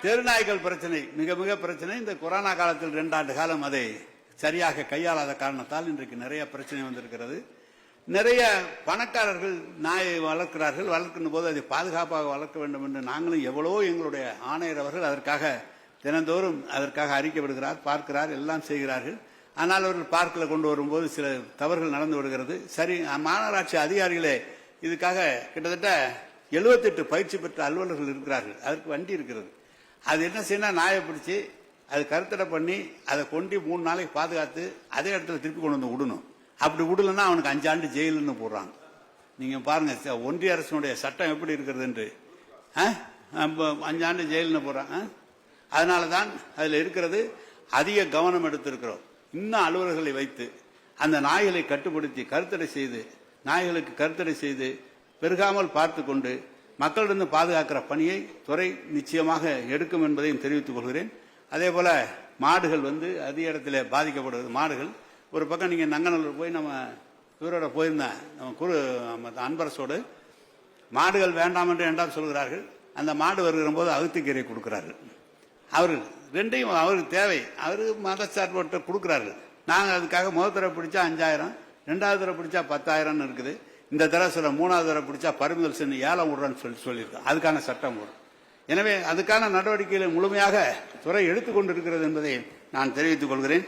தெருநாய்கள் பிரச்சனை மிக மிக பிரச்சனை. இந்த கொரோனா காலத்தில் 2 ஆண்டு காலம் அதை சரியாக கையாளாத காரணத்தால் இன்றைக்கு நிறைய பிரச்சனை வந்திருக்கிறது. நிறைய பணக்காரர்கள் நாயை வளர்க்கிறார்கள். வளர்க்கும் போது அதை பாதுகாப்பாக வளர்க்க வேண்டும் என்று நாங்களும் எவ்வளோ எங்களுடைய ஆணையர் அவர்கள் அதற்காக தினந்தோறும் அதற்காக அறிக்கை விடுகிறார், பார்க்கிறார், எல்லாம் செய்கிறார்கள். ஆனால் அவர்கள் பார்க்கில் கொண்டு வரும்போது சில தவறுகள் நடந்து விடுகிறது. சரி, மாநகராட்சி அதிகாரிகளே இதுக்காக கிட்டத்தட்ட 78 பயிற்சி பெற்ற அலுவலர்கள் இருக்கிறார்கள். அதற்கு வண்டி இருக்கிறது. அது என்ன செய்யணும், நாயை பிடிச்சி அது கருத்தடை பண்ணி அதை கொண்டு 3 நாளைக்கு பாதுகாத்து அதே இடத்துல திருப்பி கொண்டு வந்து விடணும். அப்படி விடலன்னா அவனுக்கு 5 ஆண்டு ஜெயிலுன்னு போடுறாங்க. நீங்க பாருங்க ஒன்றிய அரசினுடைய சட்டம் எப்படி இருக்கிறது என்று. 5 ஆண்டு ஜெயிலுன்னு போடுறாங்க. அதனாலதான் அதுல இருக்கிறது. அதிக கவனம் எடுத்திருக்கிறோம். இன்னும் அலுவலர்களை வைத்து அந்த நாய்களை கட்டுப்படுத்தி கருத்தடை செய்து நாய்களுக்கு கருத்தடை செய்து பெருகாமல் பார்த்து கொண்டு மக்களிடம் பாதுகாக்கிற பணியை துறை நிச்சயமாக எடுக்கும் என்பதையும் தெரிவித்துக் கொள்கிறேன். அதே போல மாடுகள் அதிக இடத்துல பாதிக்கப்படுவது. மாடுகள் ஒரு பக்கம் நீங்க நங்கநல்லூர் போய் நம்ம இவரோட போயிருந்தேன், நம்ம அன்பரசோடு மாடுகள் வேண்டாம் என்று என்றால் சொல்கிறார்கள். அந்த மாடு வருகிற போது அகத்திக்கீரை கொடுக்கிறார்கள். அவர்கள் ரெண்டையும் அவருக்கு தேவை. அவரு மதச்சார்பற்ற கொடுக்கிறார்கள். நாங்கள் அதுக்காக முதல் தடவை பிடிச்சா 5000, 2வது தடவை பிடிச்சா 10,000 இருக்குது. இந்த தடவை சொல்ல 3வது தடவை பிடிச்சா பறிமுதல் சென்று ஏலம் விடுறான்னு சொல்லியிருக்கோம். அதுக்கான சட்டம் வரும். எனவே அதுக்கான நடவடிக்கைகளை முழுமையாக துறை எடுத்துக்கொண்டிருக்கிறது என்பதை நான் தெரிவித்துக் கொள்கிறேன்.